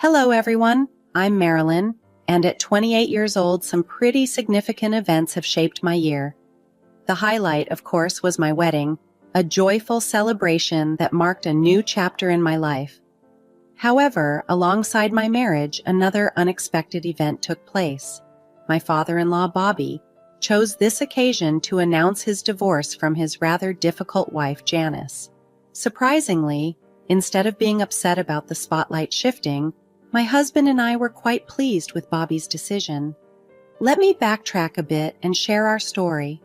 Hello, everyone. I'm Marilyn, and at 28 years old, some pretty significant events have shaped my year. The highlight, of course, was my wedding, a joyful celebration that marked a new chapter in my life. However, alongside my marriage, another unexpected event took place. My father-in-law, Bobby, chose this occasion to announce his divorce from his rather difficult wife, Janice. Surprisingly, instead of being upset about the spotlight shifting, my husband and I were quite pleased with Bobby's decision. Let me backtrack a bit and share our story.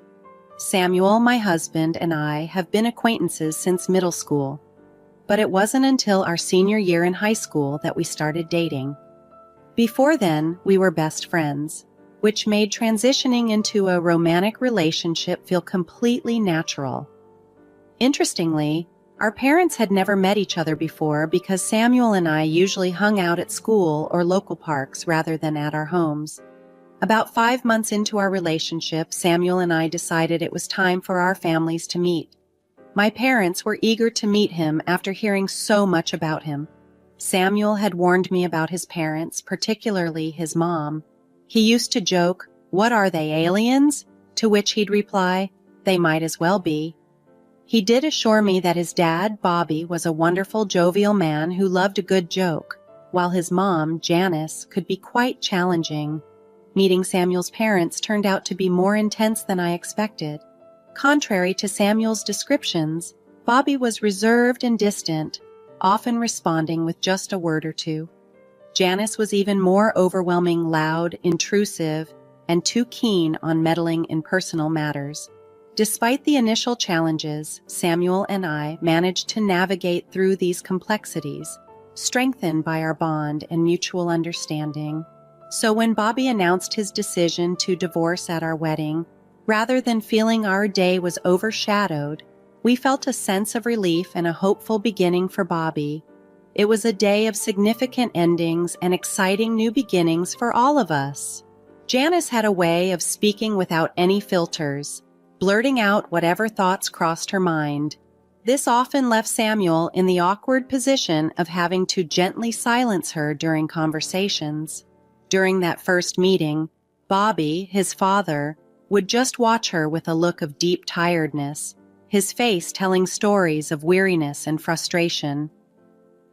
Samuel, my husband, and I have been acquaintances since middle school, but it wasn't until our senior year in high school that we started dating. Before then, we were best friends, which made transitioning into a romantic relationship feel completely natural. Interestingly, our parents had never met each other before because Samuel and I usually hung out at school or local parks rather than at our homes. About 5 months into our relationship, Samuel and I decided it was time for our families to meet. My parents were eager to meet him after hearing so much about him. Samuel had warned me about his parents, particularly his mom. He used to joke, "What are they, aliens?" To which he'd reply, "They might as well be." He did assure me that his dad, Bobby, was a wonderful, jovial man who loved a good joke, while his mom, Janice, could be quite challenging. Meeting Samuel's parents turned out to be more intense than I expected. Contrary to Samuel's descriptions, Bobby was reserved and distant, often responding with just a word or two. Janice was even more overwhelming, loud, intrusive, and too keen on meddling in personal matters. Despite the initial challenges, Samuel and I managed to navigate through these complexities, strengthened by our bond and mutual understanding. So when Bobby announced his decision to divorce at our wedding, rather than feeling our day was overshadowed, we felt a sense of relief and a hopeful beginning for Bobby. It was a day of significant endings and exciting new beginnings for all of us. Janice had a way of speaking without any filters, blurting out whatever thoughts crossed her mind. This often left Samuel in the awkward position of having to gently silence her during conversations. During that first meeting, Bobby, his father, would just watch her with a look of deep tiredness, his face telling stories of weariness and frustration.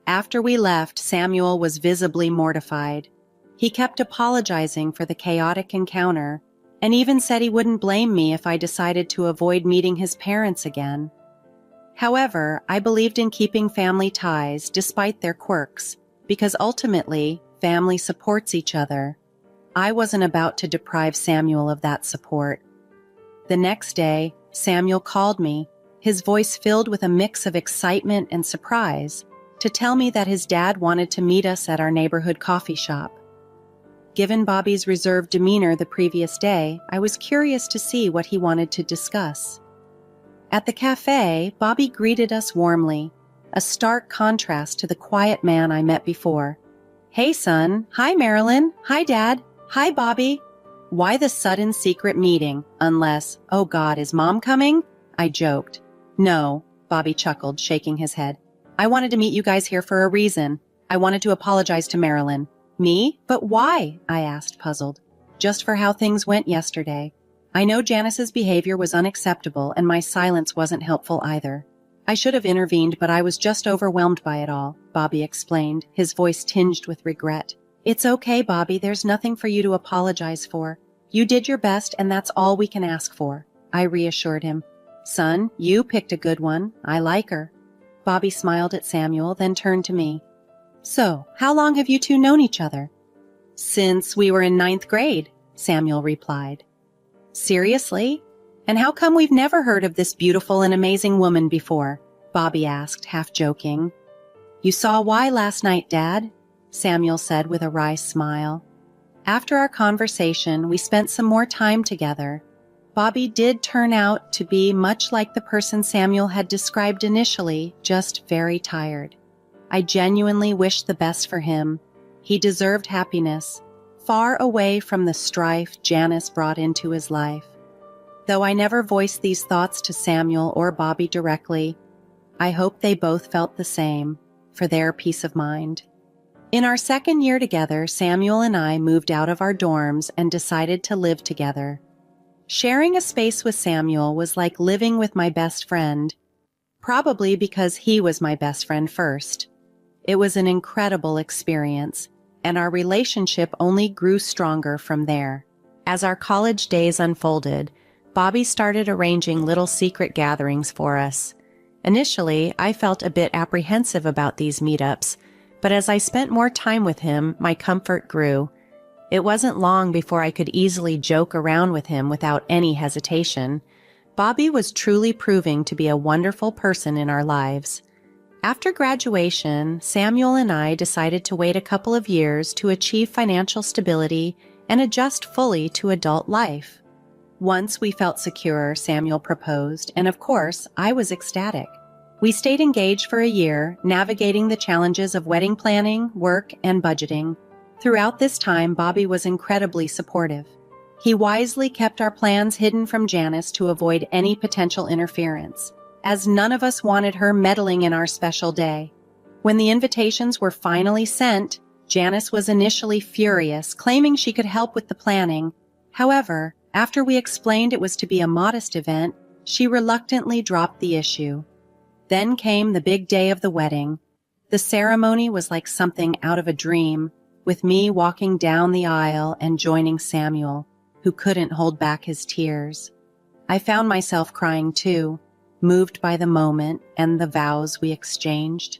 After we left, Samuel was visibly mortified. He kept apologizing for the chaotic encounter, and even said he wouldn't blame me if I decided to avoid meeting his parents again. However, I believed in keeping family ties despite their quirks, because ultimately, family supports each other. I wasn't about to deprive Samuel of that support. The next day, Samuel called me, his voice filled with a mix of excitement and surprise, to tell me that his dad wanted to meet us at our neighborhood coffee shop. Given Bobby's reserved demeanor the previous day, I was curious to see what he wanted to discuss. At the cafe, Bobby greeted us warmly, a stark contrast to the quiet man I met before. "Hey, son. Hi, Marilyn. Hi, Dad. Hi, Bobby." Why the sudden secret meeting, unless, "Oh God, is Mom coming?" I joked. "No," Bobby chuckled, shaking his head. "I wanted to meet you guys here for a reason. I wanted to apologize to Marilyn." "Me? But why?" I asked, puzzled. "Just for how things went yesterday. I know Janice's behavior was unacceptable, and my silence wasn't helpful either. I should have intervened, but I was just overwhelmed by it all," Bobby explained, his voice tinged with regret. "It's okay, Bobby. There's nothing for you to apologize for. You did your best, and that's all we can ask for," I reassured him. "Son, you picked a good one. I like her." Bobby smiled at Samuel, then turned to me. "So, how long have you two known each other?" "Since we were in 9th grade," Samuel replied. "Seriously? And how come we've never heard of this beautiful and amazing woman before?" Bobby asked, half joking. "You saw why last night, Dad," Samuel said with a wry smile. After our conversation, we spent some more time together. Bobby did turn out to be much like the person Samuel had described initially, just very tired. I genuinely wished the best for him. He deserved happiness, far away from the strife Janice brought into his life. Though I never voiced these thoughts to Samuel or Bobby directly, I hope they both felt the same, for their peace of mind. In our second year together, Samuel and I moved out of our dorms and decided to live together. Sharing a space with Samuel was like living with my best friend, probably because he was my best friend first. It was an incredible experience, and our relationship only grew stronger from there. As our college days unfolded, Bobby started arranging little secret gatherings for us. Initially, I felt a bit apprehensive about these meetups, but as I spent more time with him, my comfort grew. It wasn't long before I could easily joke around with him without any hesitation. Bobby was truly proving to be a wonderful person in our lives. After graduation, Samuel and I decided to wait a couple of years to achieve financial stability and adjust fully to adult life. Once we felt secure, Samuel proposed, and of course, I was ecstatic. We stayed engaged for a year, navigating the challenges of wedding planning, work, and budgeting. Throughout this time, Bobby was incredibly supportive. He wisely kept our plans hidden from Janice to avoid any potential interference, as none of us wanted her meddling in our special day. When the invitations were finally sent, Janice was initially furious, claiming she could help with the planning. However, after we explained it was to be a modest event, she reluctantly dropped the issue. Then came the big day of the wedding. The ceremony was like something out of a dream, with me walking down the aisle and joining Samuel, who couldn't hold back his tears. I found myself crying too, moved by the moment and the vows we exchanged.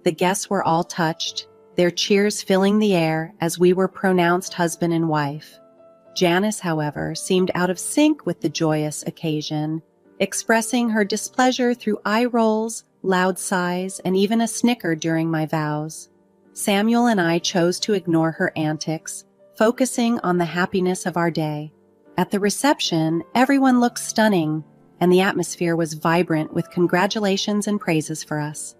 The guests were all touched, their cheers filling the air as we were pronounced husband and wife. Janice, however, seemed out of sync with the joyous occasion, expressing her displeasure through eye rolls, loud sighs, and even a snicker during my vows. Samuel and I chose to ignore her antics, focusing on the happiness of our day. At the reception, everyone looked stunning, and the atmosphere was vibrant with congratulations and praises for us.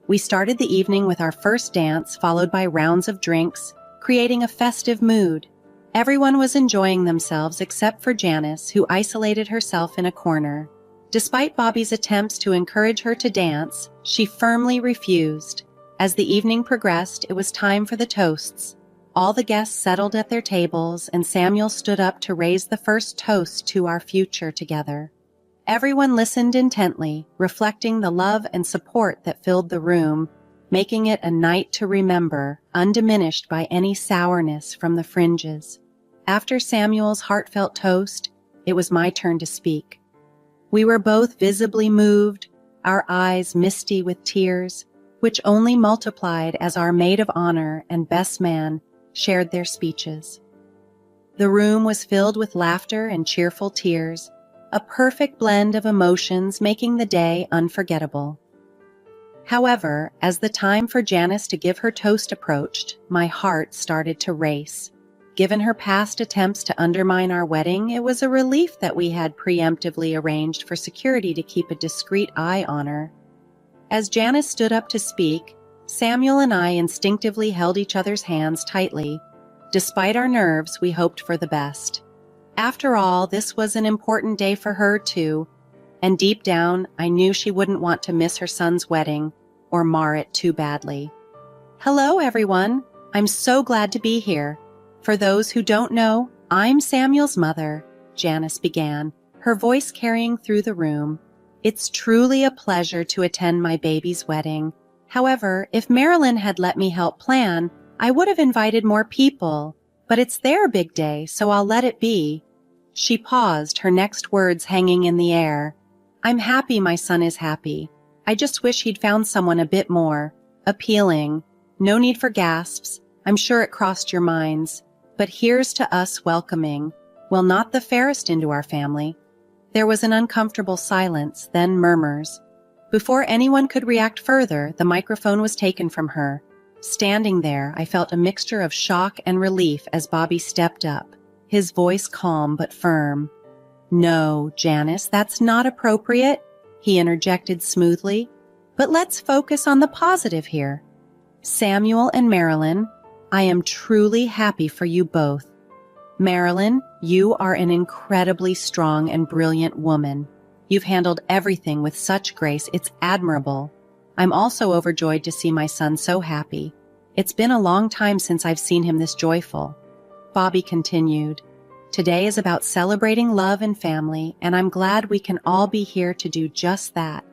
We started the evening with our first dance, followed by rounds of drinks, creating a festive mood. Everyone was enjoying themselves except for Janice, who isolated herself in a corner. Despite Bobby's attempts to encourage her to dance, she firmly refused. As the evening progressed, it was time for the toasts. All the guests settled at their tables, and Samuel stood up to raise the first toast to our future together. Everyone listened intently, reflecting the love and support that filled the room, making it a night to remember, undiminished by any sourness from the fringes. After Samuel's heartfelt toast, it was my turn to speak. We were both visibly moved, our eyes misty with tears, which only multiplied as our maid of honor and best man shared their speeches. The room was filled with laughter and cheerful tears, a perfect blend of emotions making the day unforgettable. However, as the time for Janice to give her toast approached, my heart started to race. Given her past attempts to undermine our wedding, it was a relief that we had preemptively arranged for security to keep a discreet eye on her. As Janice stood up to speak, Samuel and I instinctively held each other's hands tightly. Despite our nerves, we hoped for the best. After all, this was an important day for her too, and deep down, I knew she wouldn't want to miss her son's wedding or mar it too badly. Hello, everyone. I'm so glad to be here. For those who don't know, I'm Samuel's mother, Janice began, her voice carrying through the room. It's truly a pleasure to attend my baby's wedding. However, if Marilyn had let me help plan, I would have invited more people, but it's their big day, so I'll let it be. She paused, her next words hanging in the air. I'm happy my son is happy. I just wish he'd found someone a bit more appealing. No need for gasps. I'm sure it crossed your minds. But here's to us welcoming, well, not the fairest into our family. There was an uncomfortable silence, then murmurs. Before anyone could react further, the microphone was taken from her. Standing there, I felt a mixture of shock and relief as Bobby stepped up, his voice calm but firm. No, Janice, that's not appropriate, he interjected smoothly. But let's focus on the positive here. Samuel and Marilyn, I am truly happy for you both. Marilyn, you are an incredibly strong and brilliant woman. You've handled everything with such grace, it's admirable. I'm also overjoyed to see my son so happy. It's been a long time since I've seen him this joyful. Bobby continued, "Today is about celebrating love and family, and I'm glad we can all be here to do just that.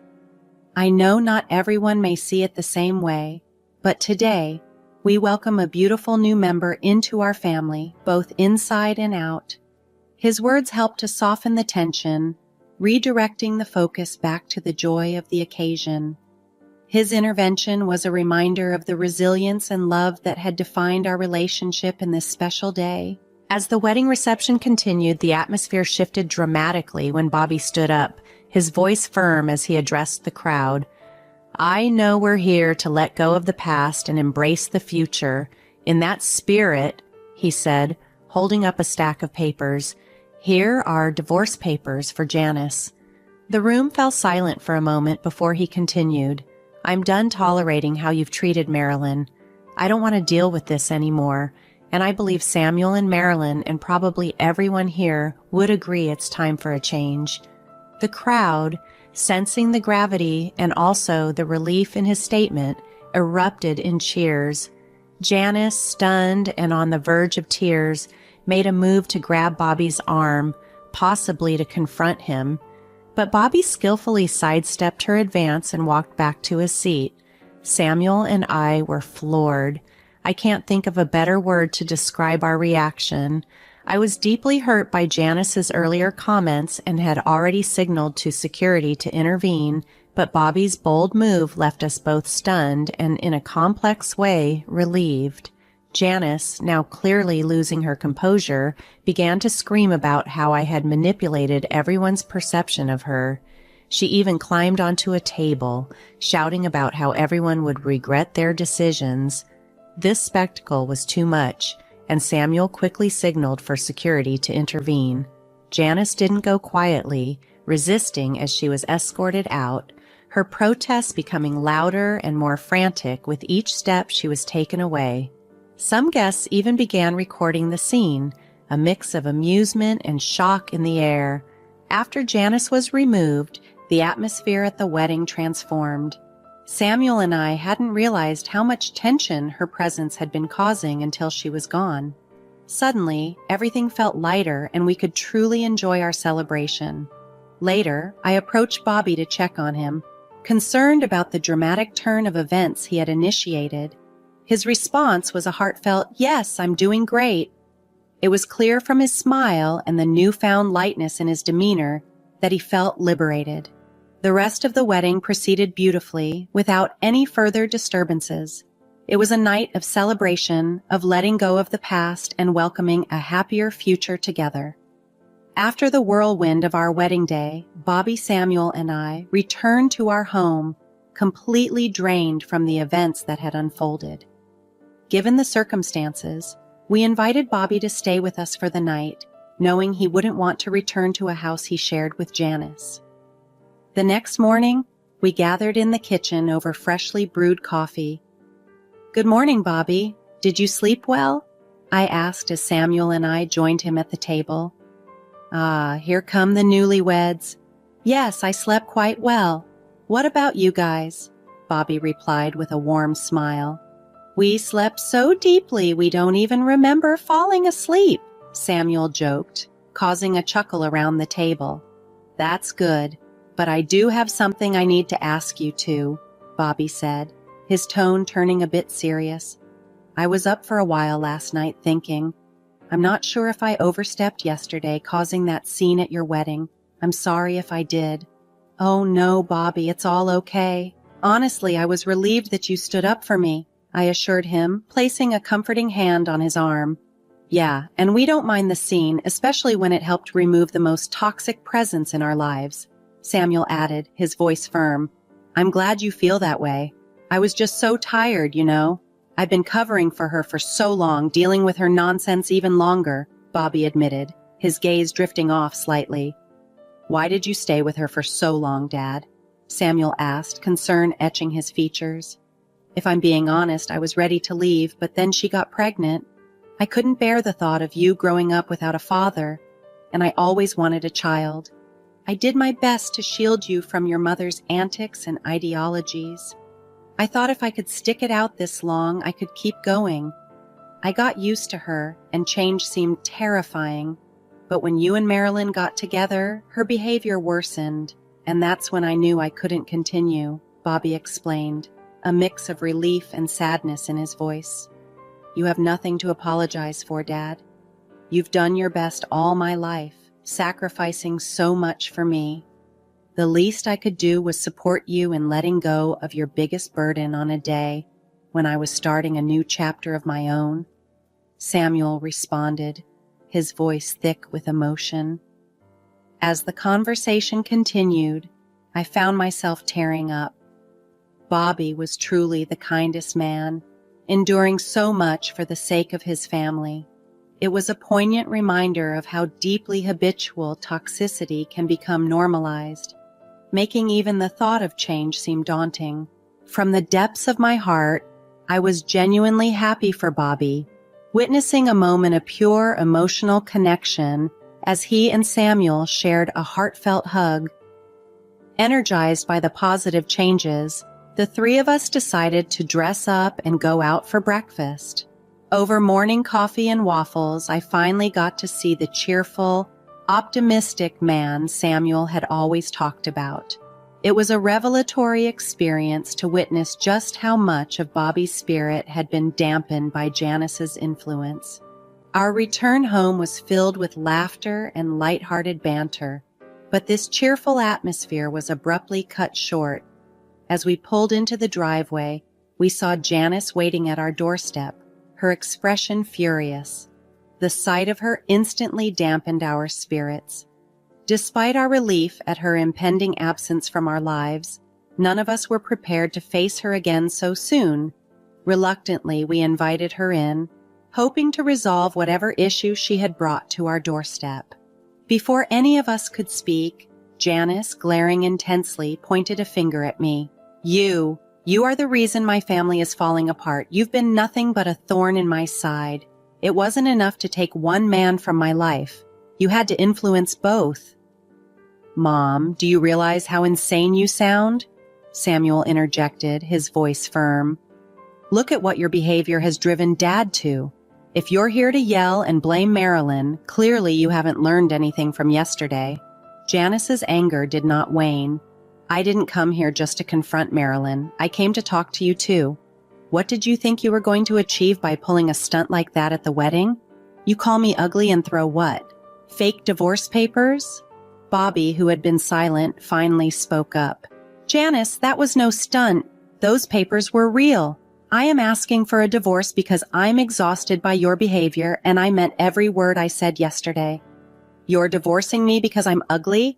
I know not everyone may see it the same way, but today, we welcome a beautiful new member into our family, both inside and out." His words helped to soften the tension, redirecting the focus back to the joy of the occasion. His intervention was a reminder of the resilience and love that had defined our relationship in this special day. As the wedding reception continued, the atmosphere shifted dramatically when Bobby stood up, his voice firm as he addressed the crowd. "I know we're here to let go of the past and embrace the future. In that spirit," he said, holding up a stack of papers, "here are divorce papers for Janice." The room fell silent for a moment before he continued, "I'm done tolerating how you've treated Marilyn. I don't want to deal with this anymore, and I believe Samuel and Marilyn and probably everyone here would agree it's time for a change." The crowd, sensing the gravity and also the relief in his statement, erupted in cheers. Janice, stunned and on the verge of tears, made a move to grab Bobby's arm, possibly to confront him. But Bobby skillfully sidestepped her advance and walked back to his seat. Samuel and I were floored. I can't think of a better word to describe our reaction. I was deeply hurt by Janice's earlier comments and had already signaled to security to intervene, but Bobby's bold move left us both stunned and, in a complex way, relieved. Janice, now clearly losing her composure, began to scream about how I had manipulated everyone's perception of her. She even climbed onto a table, shouting about how everyone would regret their decisions. This spectacle was too much, and Samuel quickly signaled for security to intervene. Janice didn't go quietly, resisting as she was escorted out, her protests becoming louder and more frantic with each step she was taken away. Some guests even began recording the scene, a mix of amusement and shock in the air. After Janice was removed, the atmosphere at the wedding transformed. Samuel and I hadn't realized how much tension her presence had been causing until she was gone. Suddenly, everything felt lighter and we could truly enjoy our celebration. Later, I approached Bobby to check on him, concerned about the dramatic turn of events he had initiated. His response was a heartfelt, "Yes, I'm doing great." It was clear from his smile and the newfound lightness in his demeanor that he felt liberated. The rest of the wedding proceeded beautifully, without any further disturbances. It was a night of celebration, of letting go of the past and welcoming a happier future together. After the whirlwind of our wedding day, Bobby, Samuel, and I returned to our home, completely drained from the events that had unfolded. Given the circumstances, we invited Bobby to stay with us for the night, knowing he wouldn't want to return to a house he shared with Janice. The next morning, we gathered in the kitchen over freshly brewed coffee. "Good morning, Bobby. Did you sleep well?" I asked as Samuel and I joined him at the table. "Ah, here come the newlyweds. Yes, I slept quite well. What about you guys?" Bobby replied with a warm smile. "We slept so deeply we don't even remember falling asleep," Samuel joked, causing a chuckle around the table. "That's good, but I do have something I need to ask you too," Bobby said, his tone turning a bit serious. "I was up for a while last night thinking, I'm not sure if I overstepped yesterday causing that scene at your wedding. I'm sorry if I did." "Oh no, Bobby, it's all okay. Honestly, I was relieved that you stood up for me," I assured him, placing a comforting hand on his arm. "Yeah, and we don't mind the scene, especially when it helped remove the most toxic presence in our lives," Samuel added, his voice firm. "I'm glad you feel that way. I was just so tired, you know. I've been covering for her for so long, dealing with her nonsense even longer," Bobby admitted, his gaze drifting off slightly. "Why did you stay with her for so long, Dad?" Samuel asked, concern etching his features. "If I'm being honest, I was ready to leave, but then she got pregnant. I couldn't bear the thought of you growing up without a father, and I always wanted a child. I did my best to shield you from your mother's antics and ideologies." I thought if I could stick it out this long, I could keep going. I got used to her, and change seemed terrifying. But when you and Marilyn got together, her behavior worsened, and that's when I knew I couldn't continue, Bobby explained, a mix of relief and sadness in his voice. You have nothing to apologize for, Dad. You've done your best all my life, sacrificing so much for me. The least I could do was support you in letting go of your biggest burden on a day when I was starting a new chapter of my own. Samuel responded, his voice thick with emotion. As the conversation continued, I found myself tearing up. Bobby was truly the kindest man, enduring so much for the sake of his family. It was a poignant reminder of how deeply habitual toxicity can become normalized, making even the thought of change seem daunting. From the depths of my heart, I was genuinely happy for Bobby, witnessing a moment of pure emotional connection as he and Samuel shared a heartfelt hug. Energized by the positive changes, the three of us decided to dress up and go out for breakfast. Over morning coffee and waffles, I finally got to see the cheerful, optimistic man Samuel had always talked about. It was a revelatory experience to witness just how much of Bobby's spirit had been dampened by Janice's influence. Our return home was filled with laughter and lighthearted banter, but this cheerful atmosphere was abruptly cut short. As we pulled into the driveway, we saw Janice waiting at our doorstep, her expression furious. The sight of her instantly dampened our spirits. Despite our relief at her impending absence from our lives, none of us were prepared to face her again so soon. Reluctantly, we invited her in, hoping to resolve whatever issue she had brought to our doorstep. Before any of us could speak, Janice, glaring intensely, pointed a finger at me. You are the reason my family is falling apart. You've been nothing but a thorn in my side. It wasn't enough to take one man from my life. You had to influence both. Mom, do you realize how insane you sound? Samuel interjected, his voice firm. Look at what your behavior has driven Dad to. If you're here to yell and blame Marilyn, clearly you haven't learned anything from yesterday. Janice's anger did not wane. I didn't come here just to confront Marilyn. I came to talk to you too. What did you think you were going to achieve by pulling a stunt like that at the wedding? You call me ugly and throw what? Fake divorce papers? Bobby, who had been silent, finally spoke up. Janice, that was no stunt. Those papers were real. I am asking for a divorce because I'm exhausted by your behavior, and I meant every word I said yesterday. You're divorcing me because I'm ugly?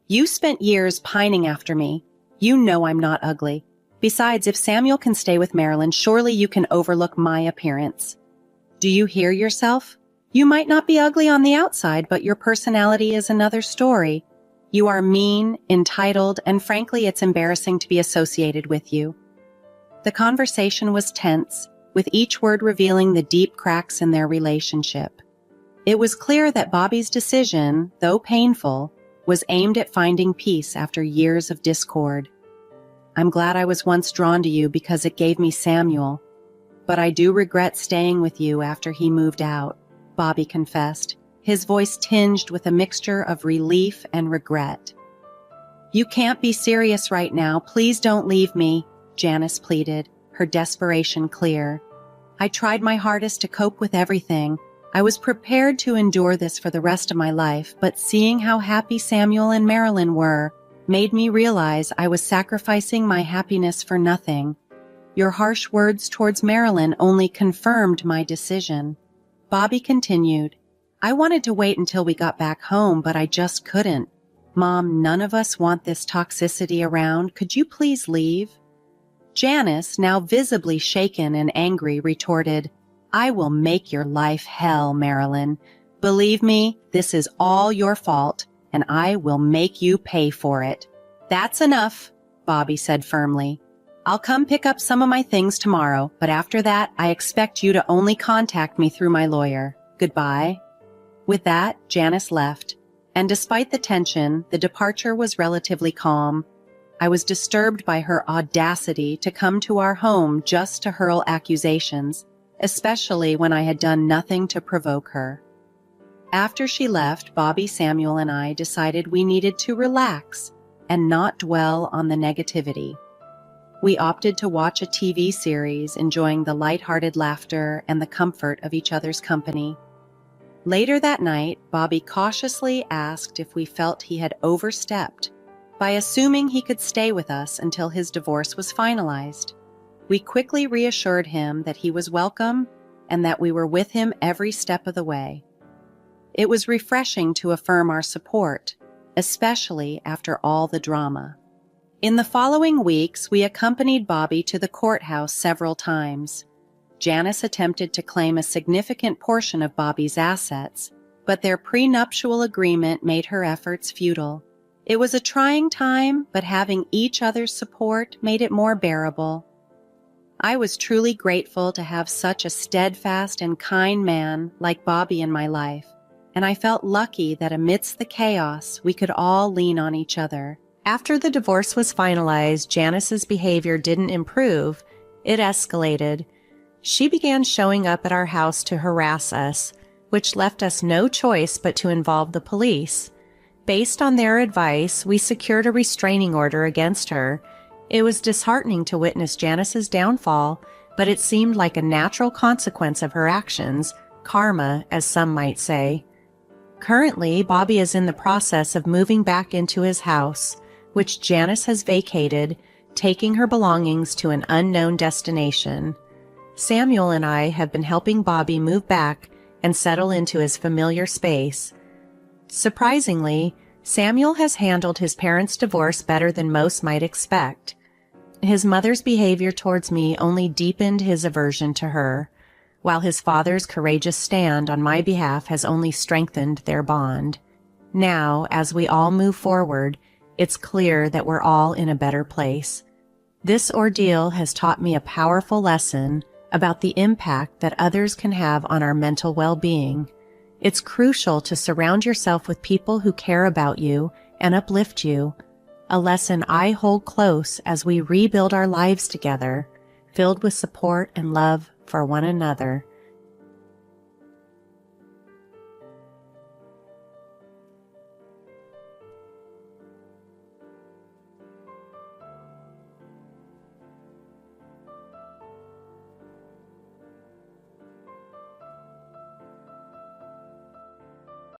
You spent years pining after me. You know I'm not ugly. Besides, if Samuel can stay with Marilyn, surely you can overlook my appearance. Do you hear yourself? You might not be ugly on the outside, but your personality is another story. You are mean, entitled, and frankly, it's embarrassing to be associated with you. The conversation was tense, with each word revealing the deep cracks in their relationship. It was clear that Bobby's decision, though painful, was aimed at finding peace after years of discord. I'm glad I was once drawn to you because it gave me Samuel, but I do regret staying with you after he moved out, Bobby confessed, his voice tinged with a mixture of relief and regret. You can't be serious right now. Please don't leave me, Janice pleaded, her desperation clear. I tried my hardest to cope with everything. I was prepared to endure this for the rest of my life, but seeing how happy Samuel and Marilyn were made me realize I was sacrificing my happiness for nothing. Your harsh words towards Marilyn only confirmed my decision. Bobby continued, I wanted to wait until we got back home, but I just couldn't. Mom, none of us want this toxicity around. Could you please leave? Janice, now visibly shaken and angry, retorted, I will make your life hell, Marilyn. Believe me, this is all your fault, and I will make you pay for it. That's enough, Bobby said firmly. I'll come pick up some of my things tomorrow, but after that, I expect you to only contact me through my lawyer. Goodbye. With that, Janice left, and despite the tension, the departure was relatively calm. I was disturbed by her audacity to come to our home just to hurl accusations, especially when I had done nothing to provoke her. After she left, Bobby, Samuel, and I decided we needed to relax and not dwell on the negativity. We opted to watch a TV series, enjoying the lighthearted laughter and the comfort of each other's company. Later that night, Bobby cautiously asked if we felt he had overstepped by assuming he could stay with us until his divorce was finalized. We quickly reassured him that he was welcome and that we were with him every step of the way. It was refreshing to affirm our support, especially after all the drama. In the following weeks, we accompanied Bobby to the courthouse several times. Janice attempted to claim a significant portion of Bobby's assets, but their prenuptial agreement made her efforts futile. It was a trying time, but having each other's support made it more bearable. I was truly grateful to have such a steadfast and kind man like Bobby in my life, and I felt lucky that amidst the chaos, we could all lean on each other. After the divorce was finalized, Janice's behavior didn't improve. It escalated. She began showing up at our house to harass us, which left us no choice but to involve the police. Based on their advice, we secured a restraining order against her. It was disheartening to witness Janice's downfall, but it seemed like a natural consequence of her actions, karma, as some might say. Currently, Bobby is in the process of moving back into his house, which Janice has vacated, taking her belongings to an unknown destination. Samuel and I have been helping Bobby move back and settle into his familiar space. Surprisingly, Samuel has handled his parents' divorce better than most might expect. His mother's behavior towards me only deepened his aversion to her, while his father's courageous stand on my behalf has only strengthened their bond. Now, as we all move forward, it's clear that we're all in a better place. This ordeal has taught me a powerful lesson about the impact that others can have on our mental well-being. It's crucial to surround yourself with people who care about you and uplift you, a lesson I hold close as we rebuild our lives together, filled with support and love for one another.